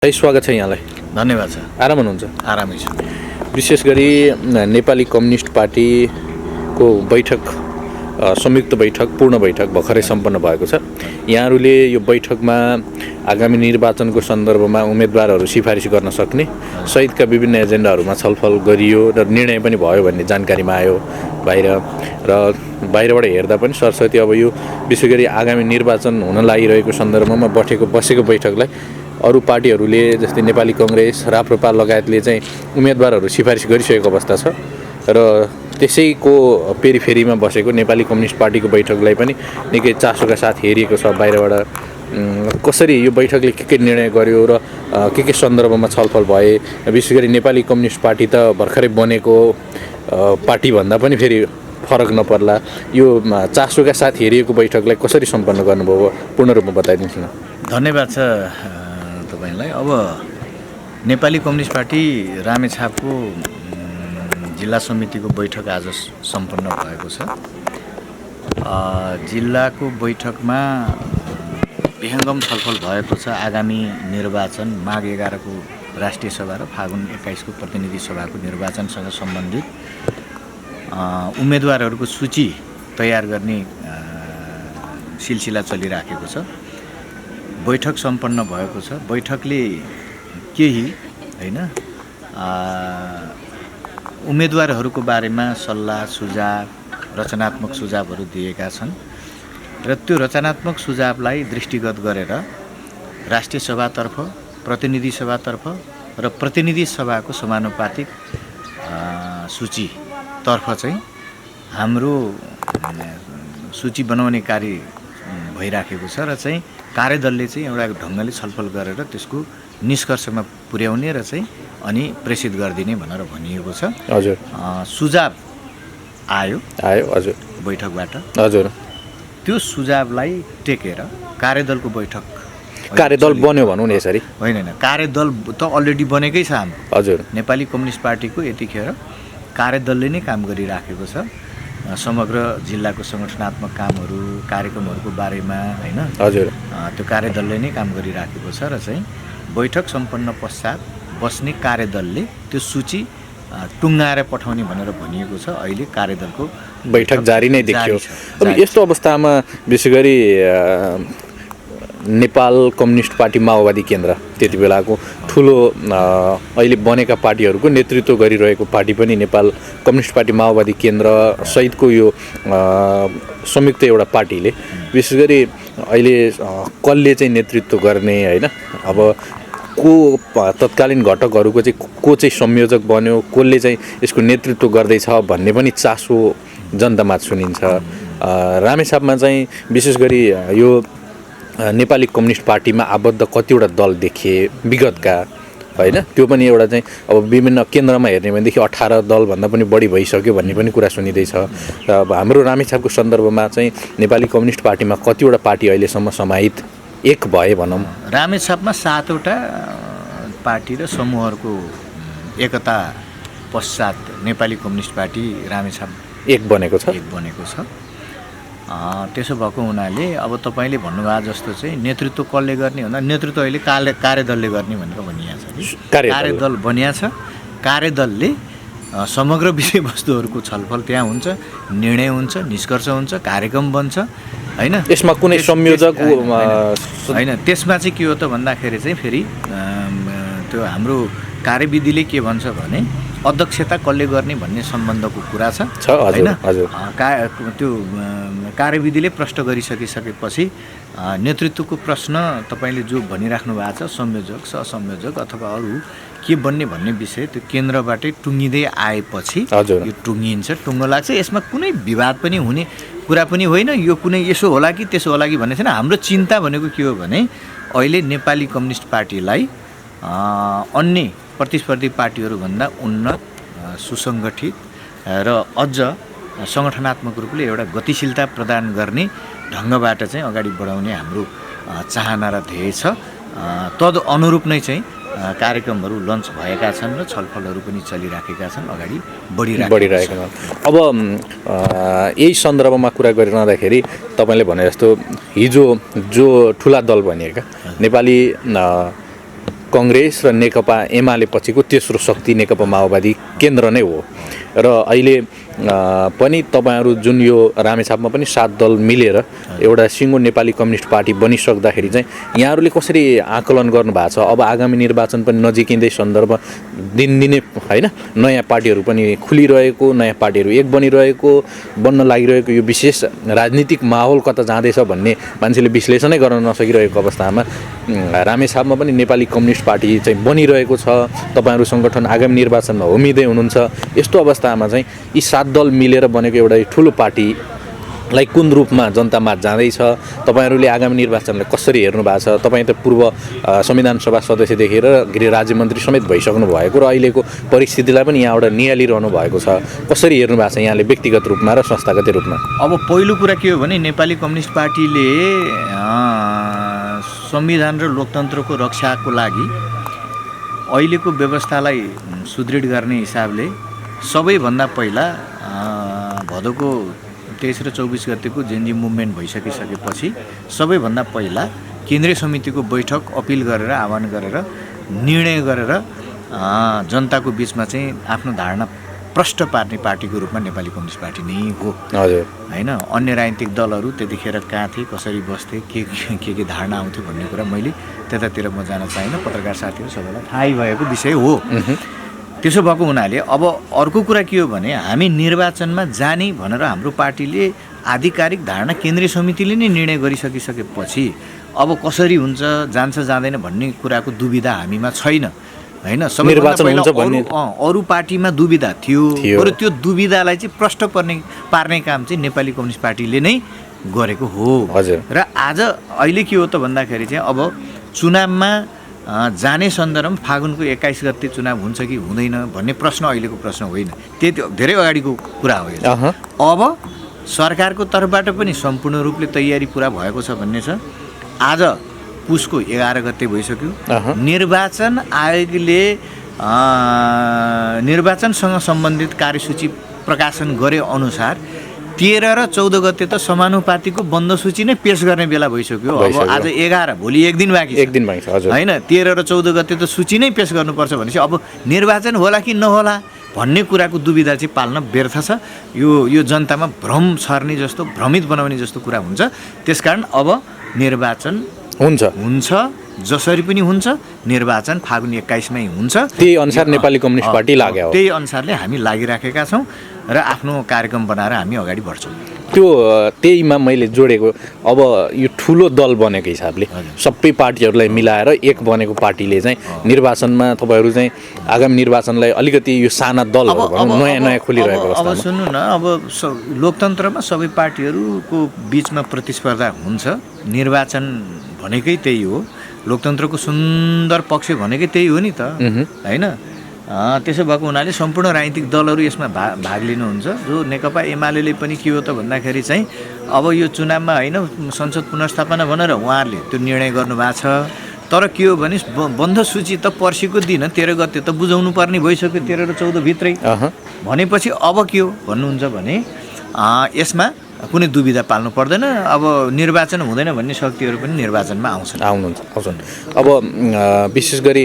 स्वागत छ यहाँलाई। धन्यवाद छ। आराम हुनुहुन्छ? आरामै छु। विशेष गरी नेपाली कम्युनिस्ट पार्टीको बैठक संयुक्त बैठक पूर्ण बैठक भर्खरै सम्पन्न भएको छ। यहाँहरूले यो बैठकमा आगामी निर्वाचनको सन्दर्भमा उम्मेदवारहरू सिफारिस गर्न सक्ने सहितका विभिन्न एजेन्डाहरूमा छलफल गरियो र निर्णय पनि भयो भन्ने जानकारीमा आयो बाहिर। र बाहिरबाट हेर्दा पनि सरस्वती अब यो विशेष गरी आगामी निर्वाचन हुन लागिरहेको सन्दर्भमा बसेको बैठकलाई अरू पार्टीहरूले जस्तै नेपाली कङ्ग्रेस, राप्रपा लगायतले चाहिँ उम्मेदवारहरू सिफारिस गरिसकेको अवस्था छ र त्यसैको पेरिफेरीमा बसेको नेपाली कम्युनिस्ट पार्टीको बैठकलाई पनि निकै चासोका साथ हेरिएको छ बाहिरबाट। कसरी यो बैठकले के निर्णय गर्यो र के सन्दर्भमा छलफल भए। विशेष गरी नेपाली कम्युनिस्ट पार्टी त भर्खरै बनेको पार्टी भन्दा पनि फेरि फरक नपर्ला। यो चासोका साथ हेरिएको बैठकलाई कसरी सम्पन्न गर्नुभयो पूर्ण रूपमा बताइदिनुहोस् न। धन्यवाद छ तपाईँलाई। अब नेपाली कम्युनिस्ट पार्टी रामेछापको जिल्ला समितिको बैठक आज सम्पन्न भएको छ। जिल्लाको बैठकमा विहङ्गम छलफल भएको छ। आगामी निर्वाचन माघ 11 को राष्ट्रिय सभा र फागुन 21 को प्रतिनिधि सभाको निर्वाचनसँग सम्बन्धित उम्मेदवारहरूको सूची तयार गर्ने सिलसिला चलिराखेको छ। बैठक सम्पन्न भएको छ। बैठकले केही हैन उम्मेदवारहरूको बारेमा सल्लाह सुझाव रचनात्मक सुझावहरू दिएका छन् र त्यो रचनात्मक सुझावलाई दृष्टिगत गरेर राष्ट्रिय सभातर्फ, प्रतिनिधि सभातर्फ र प्रतिनिधि सभाको समानुपातिक सूचीतर्फ चाहिँ हाम्रो सूची बनाउने कार्य भइराखेको छ र चाहिँ कार्यदलले चाहिँ एउटा ढङ्गले छलफल गरेर त्यसको निष्कर्षमा पुर्याउने र चाहिँ अनि प्रेषित गरिदिने भनेर भनिएको छ। हजुर। सुझाव आयो हजुर बैठकबाट। हजुर। त्यो सुझावलाई टेकेर कार्यदलको बैठक कार्यदल बन्यो भनौँ न यसरी। होइन, कार्यदल त अलरेडी बनेकै छ हाम्रो। हजुर। नेपाली नेपाली कम्युनिस्ट पार्टीको यतिखेर कार्यदलले नै काम गरिराखेको छ। समग्र जिल्लाको सङ्गठनात्मक कामहरू कार्यक्रमहरूको बारेमा हैन। हजुर। त्यो कार्यदलले नै काम गरिराखेको छ र चाहिँ बैठक सम्पन्न पश्चात बस्ने कार्यदलले त्यो सूची टुङ्गाएर पठाउने भनेर भनिएको छ। अहिले कार्यदलको बैठक जारी नै देखियो। अब यस्तो अवस्थामा विशेष गरी नेपाल कम्युनिस्ट पार्टी माओवादी केन्द्र त्यति बेलाको ठुलो अहिले बनेका पार्टीहरूको नेतृत्व गरिरहेको पार्टी पनि नेपाल कम्युनिस्ट पार्टी माओवादी केन्द्र सहितको यो संयुक्त एउटा पार्टीले विशेष गरी अहिले कसले चाहिँ नेतृत्व गर्ने हैन। अब को तत्कालीन घटकहरूको चाहिँ को चाहिँ संयोजक बन्यो, कसले चाहिँ यसको नेतृत्व गर्दैछ भन्ने पनि चासो जनतामा सुनिन्छ। रामेछापमा चाहिँ विशेष गरी यो नेपाली कम्युनिस्ट पार्टीमा आबद्ध कतिवटा दल देखिए विगतका हैन। त्यो पनि एउटा चाहिँ अब विभिन्न केन्द्रमा हेर्ने भनेदेखि 18 दलभन्दा पनि बढी भइसक्यो भन्ने पनि कुरा सुनिँदैछ। र अब हाम्रो रामेछापको सन्दर्भमा चाहिँ नेपाली कम्युनिस्ट पार्टीमा कतिवटा पार्टी अहिलेसम्म समाहित एक भए भनौँ। रामेछापमा 7 वटा पार्टी र समूहहरूको एकता पश्चात नेपाली कम्युनिस्ट पार्टी रामेछाप एक बनेको छ। त्यसो भएको हुनाले अब तपाईँले भन्नुभएको जस्तो चाहिँ नेतृत्व कसले गर्ने भन्दा नेतृत्व अहिले कार्यदलले गर्ने भनेर भनिएको छ कि कार्यदल बनिएको छ। कार्यदलले समग्र विषयवस्तुहरूको छलफल त्यहाँ हुन्छ, निर्णय हुन्छ, निष्कर्ष हुन्छ, कार्यक्रम बन्छ हैन। यसमा कुनै संयोजक होइन। त्यसमा चाहिँ के हो त भन्दाखेरि चाहिँ फेरि त्यो हाम्रो कार्यविधिले के भन्छ भने अध्यक्षता कसले गर्ने भन्ने सम्बन्धको कुरा छ हैन। त्यो कार्यविधिले प्रश्न गरिसकेपछि नेतृत्वको प्रश्न तपाईँले जो भनिराख्नु भएको छ संयोजक, सहसंयोजक अथवा अरू के बन्ने भन्ने विषय त्यो केन्द्रबाटै टुङ्गिँदै आएपछि यो टुङ्गिन्छ, टुङ्गो लाग्छ। यसमा कुनै विवाद पनि हुने कुरा पनि होइन। यो कुनै यसो होला कि त्यसो होला कि भन्ने छैन। हाम्रो चिन्ता भनेको के हो भने अहिले नेपाली कम्युनिस्ट पार्टीलाई अन्य प्रतिस्पर्धी पार्टीहरूभन्दा उन्नत, सुसङ्गठित र अझ सङ्गठनात्मक रूपले एउटा गतिशीलता प्रदान गर्ने ढङ्गबाट चाहिँ अगाडि बढाउने हाम्रो चाहना र ध्येय छ। तद अनुरूप नै चाहिँ कार्यक्रमहरू लन्च भएका छन् र छलफलहरू पनि चलिराखेका छन्, अगाडि बढिरहेका छन्। अब यही सन्दर्भमा कुरा गरिरहँदाखेरि तपाईँले भने जस्तो हिजो जो ठुला दल भनिएका नेपाली कङ्ग्रेस र नेकपा एमाले पछिको तेस्रो शक्ति नेकपा माओवादी केन्द्र नै हो र अहिले पनि तपाईँहरू जुन यो रामेछापमा पनि 7 दल मिलेर एउटा सिङ्गो नेपाली कम्युनिस्ट पार्टी बनिसक्दाखेरि चाहिँ यहाँहरूले कसरी आकलन गर्नुभएको छ? अब आगामी निर्वाचन पनि नजिकिँदै सन्दर्भ दिनदिनै होइन नयाँ पार्टीहरू पनि खुलिरहेको, नयाँ पार्टीहरू एक बनिरहेको, बन्न लागिरहेको यो विशेष राजनीतिक माहौल कता जाँदैछ भन्ने मान्छेले विश्लेषणै गर्न नसकिरहेको अवस्थामा रामेछापमा पनि नेपाली कम्युनिस्ट पार्टी चाहिँ बनिरहेको छ। तपाईँहरू सङ्गठन आगामी निर्वाचनमा होमिँदै हुनुहुन्छ। यस्तो अवस्थामा चाहिँ यी 7 दल मिलेर बनेको एउटा ठुलो पार्टीलाई कुन रूपमा जनतामा जाँदैछ? तपाईँहरूले आगामी निर्वाचनलाई कसरी हेर्नु भएको छ? तपाईँ त पूर्व संविधान सभा सदस्यदेखि र गृह राज्यमन्त्री समेत भइसक्नु भएको र अहिलेको परिस्थितिलाई पनि यहाँबाट निहालिरहनु भएको छ। कसरी हेर्नु भएको छ यहाँले व्यक्तिगत रूपमा र संस्थागत रूपमा? अब पहिलो कुरा के हो भने नेपाली कम्युनिस्ट पार्टीले संविधान र लोकतन्त्रको रक्षाको लागि अहिलेको व्यवस्थालाई सुदृढ गर्ने हिसाबले सबैभन्दा पहिला भदौको 23 र 24 गतेको जेएनजी मुभमेन्ट भइसकेपछि सबैभन्दा पहिला केन्द्रीय समितिको बैठक अपिल गरेर आह्वान गरेर निर्णय गरेर जनताको बिचमा चाहिँ आफ्नो धारणा प्रष्ट पार्ने पार्टीको रूपमा नेपाली कम्युनिस्ट पार्टी नै हो। हजुर होइन, अन्य राजनीतिक दलहरू त्यतिखेर कहाँ थिए, कसरी बस्थे, के धारणा आउँथ्यो भन्ने कुरा मैले त्यतातिर म जान चाहिनँ। पत्रकार साथीहरू सबैलाई थाहै भएको विषय हो। त्यसो भएको हुनाले अब अर्को कुरा के हो भने हामी निर्वाचनमा जाने भनेर हाम्रो पार्टीले आधिकारिक धारणा केन्द्रीय समितिले नै निर्णय गरिसकिसकेपछि अब कसरी हुन्छ, जान्छ जाँदैन भन्ने कुराको दुविधा हामीमा छैन। होइन, सबैभन्दा पहिला अरू पार्टीमा दुविधा थियो र त्यो दुविधालाई चाहिँ प्रष्ट पार्ने काम चाहिँ नेपाली कम्युनिस्ट पार्टीले नै गरेको हो। र आज अहिले के हो त भन्दाखेरि चाहिँ अब चुनावमा जाने सन्दर्भमा फागुनको 21 गते चुनाव हुन्छ कि हुँदैन भन्ने प्रश्न अहिलेको प्रश्न होइन, त्यो धेरै अगाडिको कुरा हो। अब सरकारको तर्फबाट पनि सम्पूर्ण रूपले तयारी पुरा भएको छ भन्ने छ। आज पुसको 11 गते भइसक्यो। निर्वाचन आयोगले निर्वाचनसँग सम्बन्धित कार्यसूची प्रकाशन गरे अनुसार 13 र 14 गते त समानुपातिको बन्द सूची नै पेश गर्ने बेला भइसक्यो। अब आज 11, भोलि एक दिन बाँकी छ होइन। 13 र 14 गते त सूची नै पेश गर्नुपर्छ भनेपछि अब निर्वाचन होला कि नहोला भन्ने कुराको दुविधा चाहिँ पाल्न व्यर्थ छ। यो जनतामा भ्रम छर्ने जस्तो, भ्रमित बनाउने जस्तो कुरा हुन्छ। त्यसकारण अब निर्वाचन हुन्छ जसरी पनि हुन्छ, निर्वाचन फागुन 21 मै हुन्छ। त्यही अनुसार नेपाली कम्युनिस्ट पार्टी लाग्यो। त्यही अनुसारले हामी लागिराखेका छौँ र आफ्नो कार्यक्रम बनाएर हामी अगाडि बढ्छौँ। त्यहीमा मैले जोडेको अब यो ठुलो दल बनेको हिसाबले सबै पार्टीहरूलाई मिलाएर एक बनेको पार्टीले चाहिँ निर्वाचनमा तपाईँहरू चाहिँ आगामी निर्वाचनलाई अलिकति यो साना दलहरू नयाँ नयाँ खोलिरहेको अवस्थामा अब सुन्नु न, अब लोकतन्त्रमा सबै पार्टीहरूको बिचमा प्रतिस्पर्धा हुन्छ। निर्वाचन भनेकै त्यही हो, लोकतन्त्रको सुन्दर पक्ष भनेकै त्यही हो नि त, होइन? त्यसो भएको हुनाले सम्पूर्ण राजनीतिक दलहरू यसमा भाग लिनुहुन्छ। जो नेकपा एमाले पनि के हो त भन्दाखेरि चाहिँ अब यो चुनावमा होइन संसद पुनर्स्थापना भनेर उहाँहरूले त्यो निर्णय गर्नुभएको छ। तर के हो भने बन्द सूची त पर्सिको दिन 13 गते त बुझाउनु पर्ने भइसक्यो, 13 र 14 भित्रै भनेपछि अब के हो भन्नुहुन्छ भने यसमा कुनै दुविधा पाल्नु पर्दैन। अब निर्वाचन हुँदैन भन्ने शक्तिहरू पनि निर्वाचनमा आउँछन्। अब विशेष गरी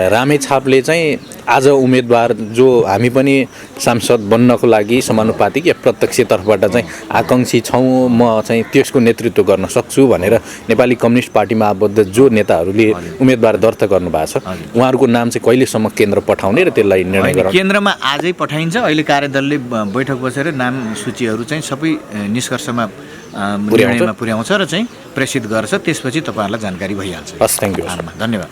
रामेछापले चाहिँ आज उम्मेदवार जो हामी पनि सांसद बन्नको लागि समानुपातिक या प्रत्यक्ष तर्फबाट चाहिँ आकाङ्क्षी छौँ, म चाहिँ त्यसको नेतृत्व गर्न सक्छु भनेर नेपाली कम्युनिस्ट पार्टीमा आबद्ध जो नेताहरूले उम्मेदवार दर्ता गर्नुभएको छ उहाँहरूको नाम चाहिँ कहिलेसम्म केन्द्र पठाउने र त्यसलाई निर्णय गराउने? केन्द्रमा आजै पठाइन्छ। अहिले कार्यदलले बैठक बसेर नाम सूचीहरू चाहिँ सबै निष्कर्षमा निर्णयमा पुर्याउँछ र चाहिँ प्रेषित गर्छ। त्यसपछि तपाईँहरूलाई जानकारी भइहाल्छ। हस्, थ्याङ्क यू, धन्यवाद।